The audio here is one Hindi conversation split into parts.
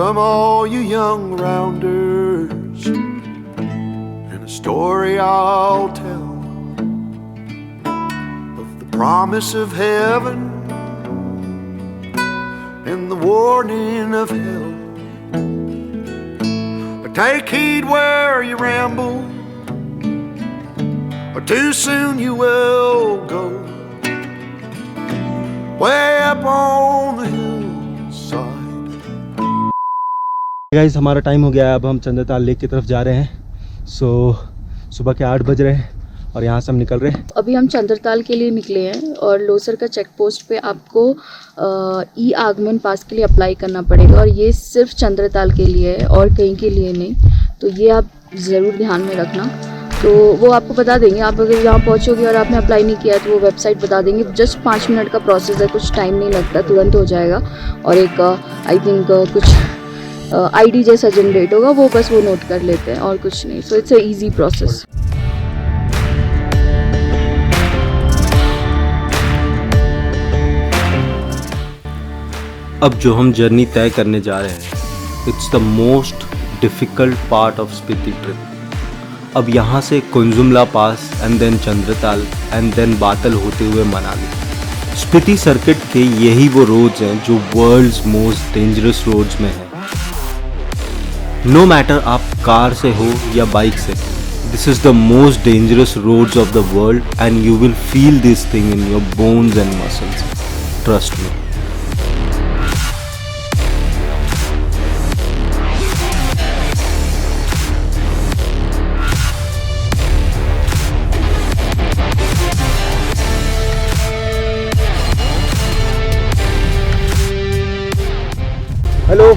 Come all you young rounders, and a story I'll tell of the promise of heaven and the warning of hell. But take heed where you ramble, or too soon you will go way up on the hillside. Guys हमारा टाइम हो गया है, अब हम चंद्रताल लेक की तरफ जा रहे हैं। सुबह के 8 बज रहे हैं और यहाँ से हम निकल रहे हैं। अभी हम चंद्रताल के लिए निकले हैं और लोसर का चेक पोस्ट पे आपको ई आगमन पास के लिए अप्लाई करना पड़ेगा और ये सिर्फ चंद्रताल के लिए है और कहीं के लिए नहीं, तो ये आप ज़रूर ध्यान में रखना। तो वो आपको बता देंगे, आप अगर यहाँ पहुँचोगे और आपने अप्लाई नहीं किया है तो वो वेबसाइट बता देंगे। जस्ट 5 मिनट का प्रोसेस है, कुछ टाइम नहीं लगता, तुरंत हो जाएगा। और एक आई थिंक कुछ आईडी जैसा जनरेट होगा, वो बस वो नोट कर लेते हैं और कुछ नहीं। So it's a easy process. अब जो हम जर्नी तय करने जा रहे हैं, it's the most difficult part of Spiti trip. अब यहाँ से Kunzum La pass and then Chandratal and then Batal होते हुए मनाली। स्पीति सर्किट के यही वो रोड्स हैं जो वर्ल्ड्स मोस्ट डेंजरस रोड्स में हैं। नो मैटर आप कार से हो या बाइक से, this is the most dangerous roads of the world and you will feel this thing in your bones and muscles, trust me. Hello,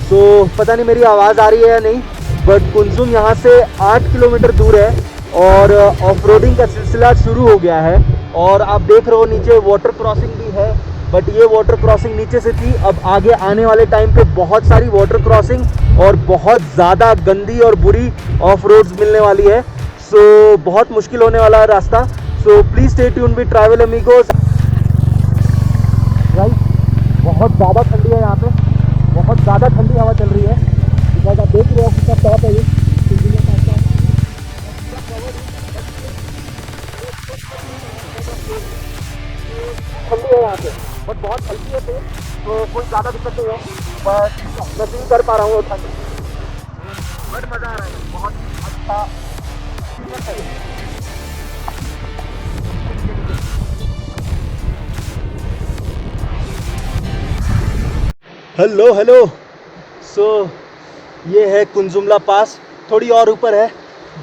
तो पता नहीं मेरी आवाज़ आ रही है या नहीं, बट कुंजुम यहाँ से 8 किलोमीटर दूर है और ऑफ रोडिंग का सिलसिला शुरू हो गया है। और आप देख रहे हो नीचे वाटर क्रॉसिंग भी है, बट ये वाटर क्रॉसिंग नीचे से थी। अब आगे आने वाले टाइम पे बहुत सारी वाटर क्रॉसिंग और बहुत ज़्यादा गंदी और बुरी ऑफ रोड्स मिलने वाली है। सो बहुत मुश्किल होने वाला है रास्ता। So please stay tune with travel amigos. Right, बहुत ज़्यादा ठंडी है यहाँ पे, बहुत ज़्यादा ठंडी हवा चल रही है। बिकॉज आप देख रहे हो कितना टॉप है ये, ठंडी है यहाँ पे, बट बहुत हल्की है तेज, तो कोई ज़्यादा दिक्कत नहीं है। बट मैं फील कर पा रहा हूँ ठंड, बट मज़ा आ रहा है, बहुत अच्छा। हेलो हेलो, सो ये है कुंजुमला पास, थोड़ी और ऊपर है,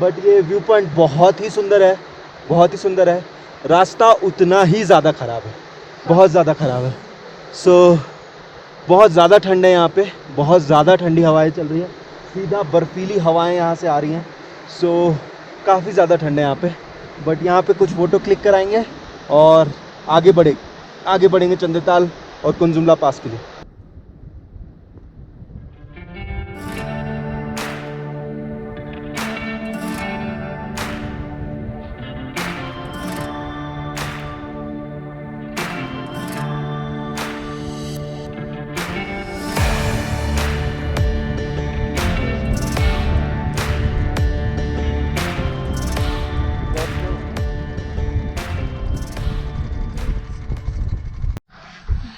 बट ये व्यू पॉइंट बहुत ही सुंदर है, बहुत ही सुंदर है। रास्ता उतना ही ज़्यादा ख़राब है, बहुत ज़्यादा ख़राब है। सो बहुत ज़्यादा ठंड है यहाँ पे, बहुत ज़्यादा ठंडी हवाएं चल रही है, सीधा बर्फीली हवाएं यहाँ से आ रही हैं। सो काफ़ी ज़्यादा ठंड है यहाँ पे, बट यहाँ पे कुछ फ़ोटो क्लिक कराएंगे और आगे बढ़ेंगे चंद्रताल और कुंजुमला पास के लिए।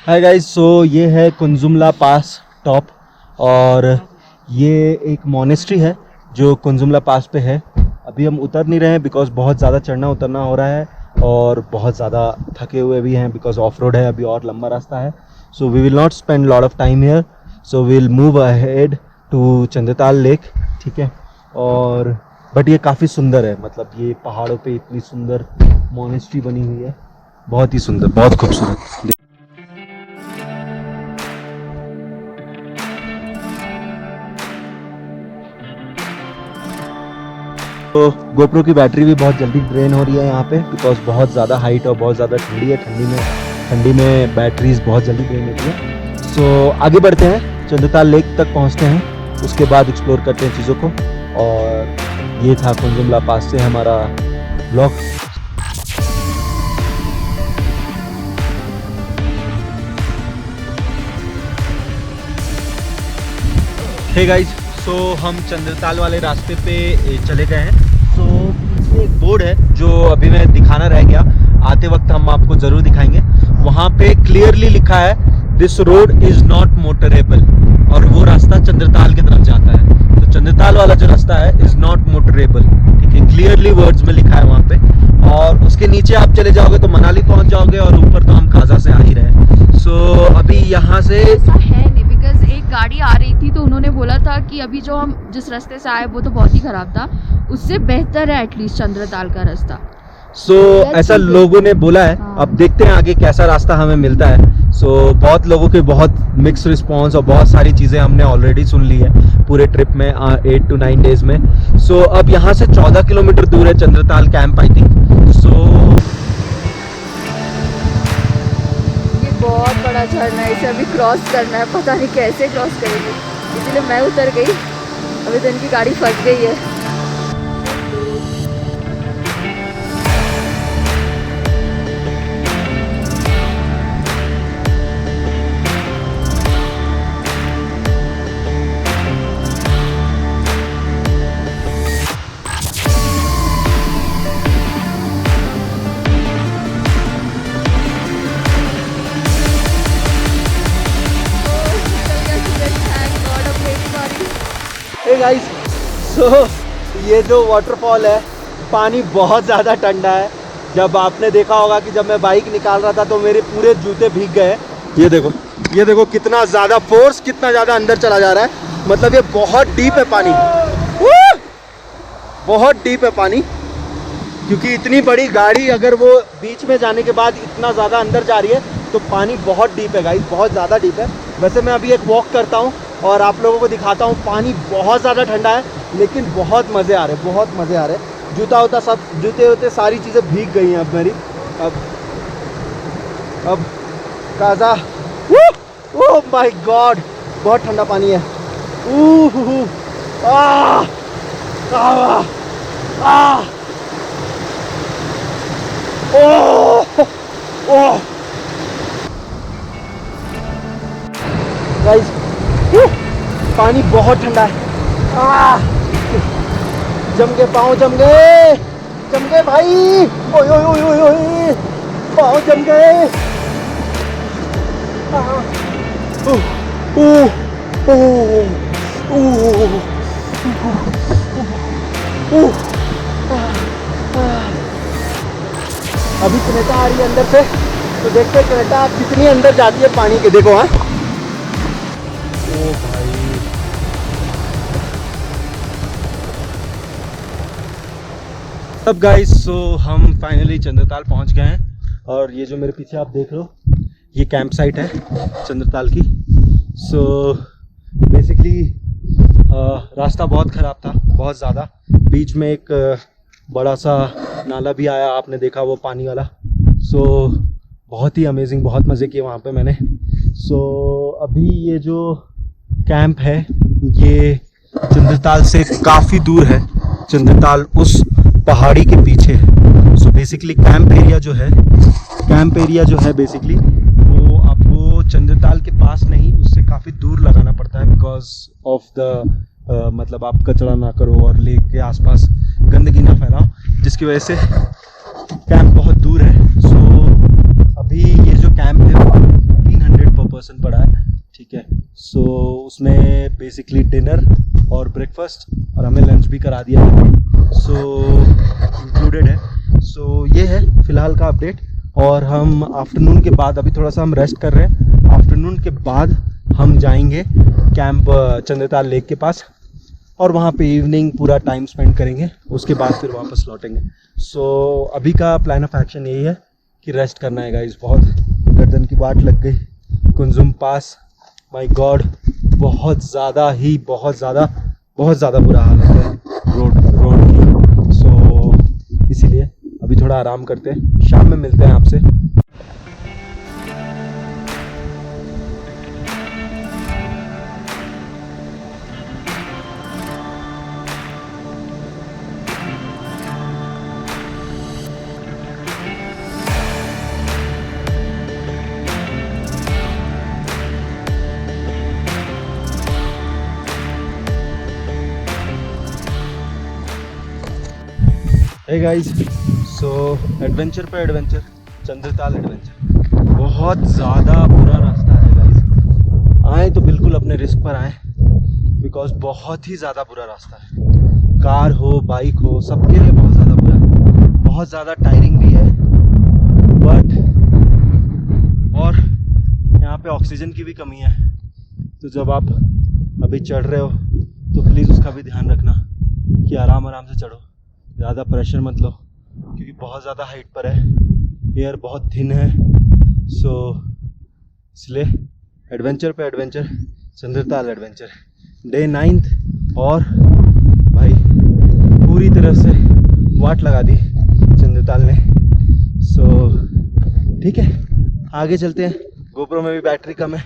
हाय गाइस, सो ये है कुंजुमला पास टॉप और ये एक मोनेस्ट्री है जो कुंजुमला पास पे है। अभी हम उतर नहीं रहे हैं बिकॉज बहुत ज़्यादा चढ़ना उतरना हो रहा है और बहुत ज़्यादा थके हुए भी हैं बिकॉज ऑफ रोड है, अभी और लंबा रास्ता है। So we will not spend lot of time here, so we will move ahead to Chandratal lake, ठीक है। और बट ये काफ़ी सुंदर है, मतलब ये पहाड़ों पे इतनी सुंदर मोनेस्ट्री बनी हुई है, बहुत ही सुंदर, बहुत खूबसूरत। तो गोप्रो की बैटरी भी बहुत जल्दी ड्रेन हो रही है यहाँ पे बिकॉज बहुत ज़्यादा हाइट और बहुत ज़्यादा ठंडी है। ठंडी में बैटरीज बहुत जल्दी ड्रेन होती है। सो आगे बढ़ते हैं, चंद्रताल लेक तक पहुँचते हैं, उसके बाद एक्सप्लोर करते हैं चीज़ों को। और ये था कुंजुमला पास से हमारा ब्लॉग। हे गाइस, सो हम चंद्रताल वाले रास्ते पे चले गए हैं। सो पीछे एक बोर्ड है जो अभी मैं दिखाना रह गया, आते वक्त हम आपको ज़रूर दिखाएंगे। वहाँ पे क्लियरली लिखा है this road is not motorable, और वो रास्ता चंद्रताल की तरफ जाता है। तो चंद्रताल वाला जो रास्ता है इज़ नॉट मोटरेबल, ठीक है, क्लियरली वर्ड्स में लिखा है वहाँ पे। और उसके नीचे आप चले जाओगे तो मनाली पहुँच जाओगे, और ऊपर तो हम काजा से आ ही रहे। सो अभी यहाँ से ऐसा है नहीं, बिकॉज एक गाड़ी आ रही थी तो उन्होंने बोला था कि अभी जो हम जिस रास्ते से आए वो तो बहुत ही खराब था, उससे बेहतर है एटलीस्ट चंद्रताल का रास्ता। ऐसा लोगों ने बोला है। हाँ। अब देखते हैं आगे कैसा रास्ता हमें मिलता है। बहुत लोगों के बहुत मिक्स रिस्पांस और बहुत सारी चीज़ें हमने ऑलरेडी सुन ली है पूरे ट्रिप में, 8 to 9 डेज में। अब यहाँ से 14 किलोमीटर दूर है चंद्रताल कैंप, आई थिंक। ये बहुत बड़ा झरना है, इसे अभी क्रॉस करना है, पता नहीं कैसे क्रॉस करेंगे, इसलिए मैं उतर गई। अभी तो इनकी गाड़ी फंस गई है। हे गाइस, ये जो वाटरफॉल है, पानी बहुत ज़्यादा ठंडा है। जब आपने देखा होगा कि जब मैं बाइक निकाल रहा था तो मेरे पूरे जूते भीग गए। ये देखो कितना ज़्यादा फोर्स, कितना ज़्यादा अंदर चला जा रहा है। मतलब ये बहुत डीप है पानी, बहुत डीप है पानी। क्योंकि इतनी बड़ी गाड़ी अगर वो बीच में जाने के बाद इतना ज़्यादा अंदर जा रही है तो पानी बहुत डीप है गाइस, बहुत ज़्यादा डीप है। वैसे मैं अभी एक वॉक करता हूँ और आप लोगों को दिखाता हूँ। पानी बहुत ज़्यादा ठंडा है, लेकिन बहुत मज़े आ रहे हैं, बहुत मज़े आ रहे हैं। जूते वूते सारी चीज़ें भीग गई हैं अब मेरी। अब काजा, ओह माय गॉड, बहुत ठंडा पानी है। गाइस, पानी बहुत ठंडा है। जम गए भाई, ओए ओए ओए ओए ओए, पाँव जम गए। अभी कनेटा आ रही है अंदर से, तो देखते हैं कनेटा कितनी अंदर जाती है पानी के। देखो, हाँ, ओ भाई, अब गाइस, हम फाइनली चंद्रताल पहुंच गए हैं। और ये जो मेरे पीछे आप देख लो, ये कैंप साइट है चंद्रताल की। बेसिकली रास्ता बहुत ख़राब था, बहुत ज़्यादा। बीच में एक बड़ा सा नाला भी आया, आपने देखा वो पानी वाला। बहुत ही अमेजिंग, बहुत मज़े किए वहाँ पे मैंने। अभी ये जो कैंप है ये चंद्रताल से काफ़ी दूर है। चंद्रताल उस पहाड़ी के पीछे है। बेसिकली कैंप एरिया जो है बेसिकली वो आपको चंद्रताल के पास नहीं, उससे काफ़ी दूर लगाना पड़ता है। बिकॉज ऑफ द मतलब आप कचरा ना करो और लेक के आसपास गंदगी ना फैलाओ, जिसकी वजह से कैंप बहुत दूर है। अभी ये जो कैंप है वो 300 पर पर्सन पड़ा है, ठीक है। उसमें बेसिकली डिनर और ब्रेकफास्ट और हमें लंच भी करा दिया है, इंक्लूडेड है। ये है फ़िलहाल का अपडेट। और हम आफ्टरनून के बाद, अभी थोड़ा सा हम रेस्ट कर रहे हैं, आफ्टरनून के बाद हम जाएंगे कैंप चंद्रताल लेक के पास, और वहाँ पे इवनिंग पूरा टाइम स्पेंड करेंगे। उसके बाद फिर वापस लौटेंगे। अभी का प्लान ऑफ एक्शन यही है कि रेस्ट करना है गाइस। बहुत गर्दन की वाट लग गई। कुंजुम पास, माय गॉड, बहुत ज़्यादा बुरा हालत है रोड की। इसीलिए अभी थोड़ा आराम करते हैं, शाम में मिलते हैं आपसे। हे गाइस, सो एडवेंचर पे एडवेंचर, चंद्रताल एडवेंचर। बहुत ज़्यादा बुरा रास्ता है गाइस, आए तो बिल्कुल अपने रिस्क पर आए, बिकॉज बहुत ही ज़्यादा बुरा रास्ता है। कार हो, बाइक हो, सबके लिए बहुत ज़्यादा बुरा है, बहुत ज़्यादा टायरिंग भी है। बट और यहाँ पे ऑक्सीजन की भी कमी है, तो जब आप अभी चढ़ रहे हो तो प्लीज़ उसका भी ध्यान रखना कि आराम आराम से चढ़ो, ज़्यादा प्रेशर मत लो, क्योंकि बहुत ज़्यादा हाइट पर है, एयर बहुत थिन है। सो इसलिए एडवेंचर पे adventure, Chandratal adventure, day 9th, और भाई पूरी तरह से वाट लगा दी चंद्रताल ने। सो ठीक है, आगे चलते हैं। गोप्रो में भी बैटरी कम है।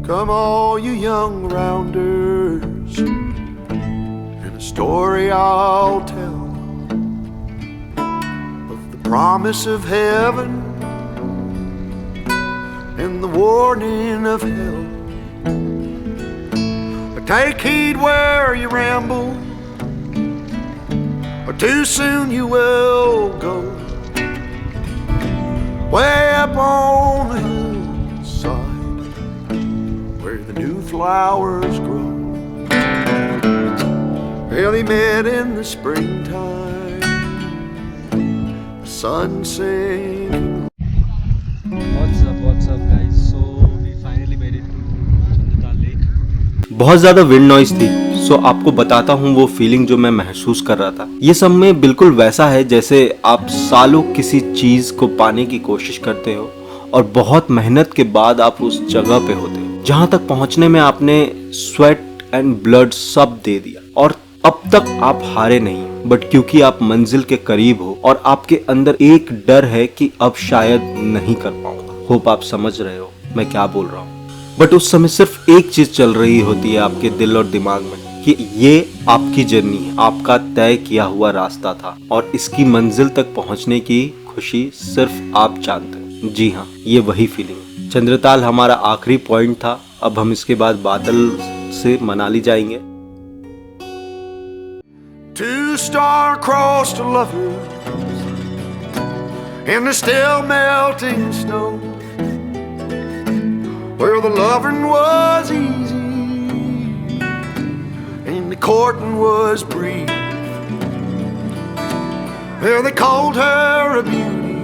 Come all you young rounders, and a story I'll tell of the promise of heaven and the warning of hell. But take heed where you ramble, or too soon you will go. Way up on the hillside where the new flowers grow. Well, he met in the springtime, the sun sinking. What's up guys? So we finally made it to Chandratal lake. बहुत ज़्यादा विंड नॉइज थी, सो आपको बताता हूँ वो फीलिंग जो मैं महसूस कर रहा था। ये सब में बिल्कुल वैसा है जैसे आप सालों किसी चीज को पाने की कोशिश करते हो और बहुत मेहनत के बाद आप उस जगह पे होते हो जहां तक पहुंचने में आपने स्वेट एंड ब्लड सब दे दिया, और अब तक आप हारे नहीं, बट क्योंकि आप मंजिल के करीब हो और आपके अंदर एक डर है कि अब शायद नहीं कर पाऊंगा। होप आप समझ रहे हो मैं क्या बोल रहा हूँ। बट उस समय सिर्फ एक चीज चल रही होती है आपके दिल और दिमाग में कि ये आपकी जर्नी है, आपका तय किया हुआ रास्ता था, और इसकी मंजिल तक पहुंचने की खुशी सिर्फ आप जानते हो। जी हाँ, ये वही फीलिंग है। चंद्रताल हमारा आखिरी पॉइंट था। अब हम इसके बाद बादल से मनाली जाएंगे। Two star-crossed lovers in the still melting snow, where the loving was easy and the courting was brief. Well, they called her a beauty,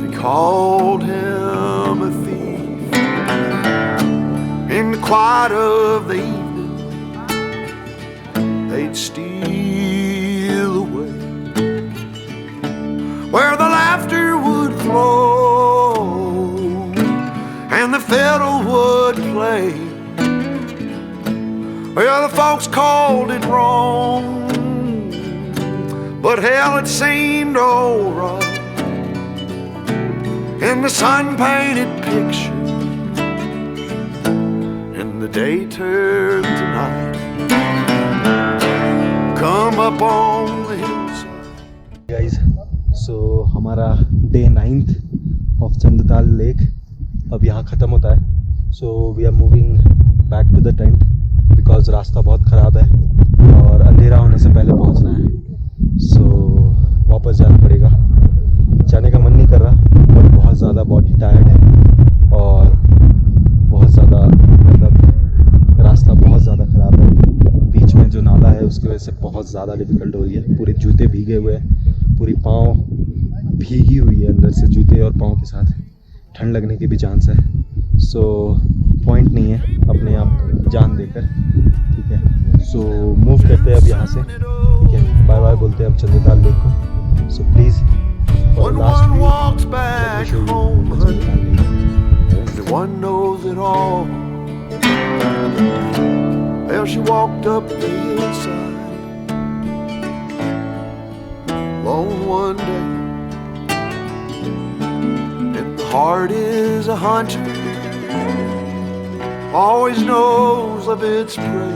they called him a thief. In the quiet of the evening they'd steal away, where the laughter would flow and the fiddle would play. Well, the folks called it wrong, but hell, it seemed alright. And the sun painted pictures and the day turned to night. Come up on the hillside. Guys, so हमारा day 9th of Chandratal lake अब यहाँ ख़त्म होता है। So we are moving back to the tent, because रास्ता बहुत ख़राब है और अंधेरा होने से पहले पहुँचना है। सो वापस जाना पड़ेगा। जाने का मन नहीं कर रहा, बट बहुत ज़्यादा बॉडी टायर्ड है और बहुत ज़्यादा मतलब रास्ता बहुत ज़्यादा ख़राब है। बीच में जो नाला है उसकी वजह से बहुत ज़्यादा डिफ़िकल्ट हो रही है। पूरे जूते भीगे हुए हैं, पूरी पाँव भीगी हुई है अंदर से, जूते और पाँव के साथ। ठंड लगने की भी चांस है। सो पॉइंट नहीं है अपने आप जान देकर, ठीक है। सो मूव करते हैं अब यहाँ से, ठीक है। बाय बाय बोलते हैं अब चंद्रताल लेक को। So please When one walks back home, honey, one knows it all. Well, she walked up the hillside alone one day, and the heart is a hunter, always knows of its prey,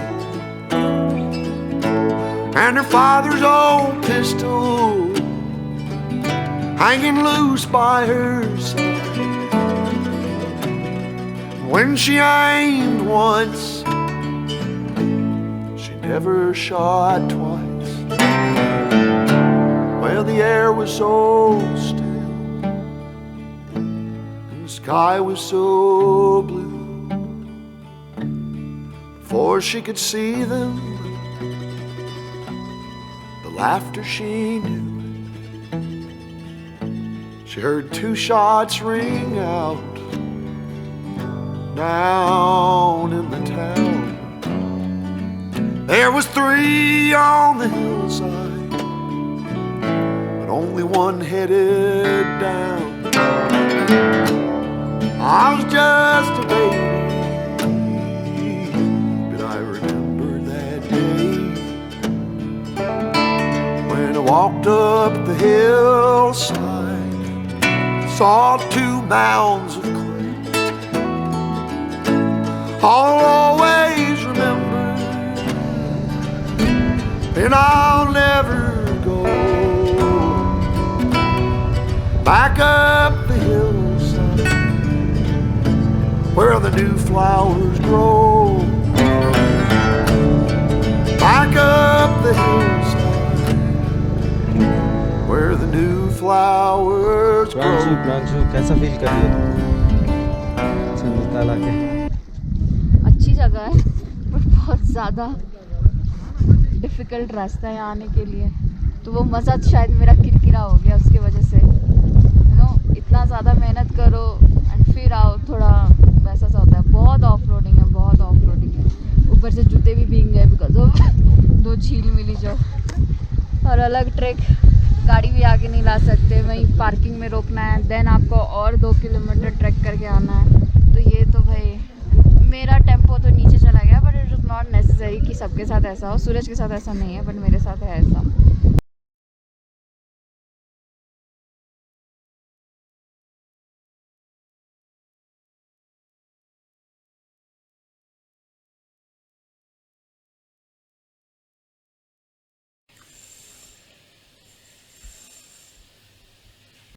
and her father's old pistol hanging loose by her side. when she aimed once, she never shot twice. Well, the air was so still, and the sky was so blue. Before she could see them, the laughter she knew, she heard 2 shots ring out down in the town. There was 3 on the hillside, but only one headed down. I was just a baby, but I remember that day when I walked up the hillside, saw 2 mounds of clay. I'll always remember, and I'll never go back up the hillside where the new flowers grow. Back up the hillside where the new flowers grow. Pranshu कैसा फील कर रही हो तुम चंद्रताल आके? अच्छी जगह है बट बहुत ज़्यादा डिफ़िकल्ट रास्ता है यहाँ आने के लिए, तो वो मज़ा शायद मेरा किरकिरा हो गया उसकी वजह से। इतना ज़्यादा मेहनत करो एंड फिर आओ, थोड़ा वैसा सा होता है। बहुत ऑफ रोडिंग है, बहुत ऑफ रोडिंग है। ऊपर से जूते भी भीग गए बिकॉज ऑफ 2 झील मिली जो। और अलग ट्रैक, गाड़ी भी आगे नहीं ला सकते, वहीं पार्किंग में रोकना है, देन आपको और 2 किलोमीटर ट्रैक करके आना है। तो ये तो भाई मेरा टेम्पो तो नीचे चला गया, but it is not necessary कि सबके साथ ऐसा हो। सूरज के साथ ऐसा नहीं है बट मेरे साथ है ऐसा।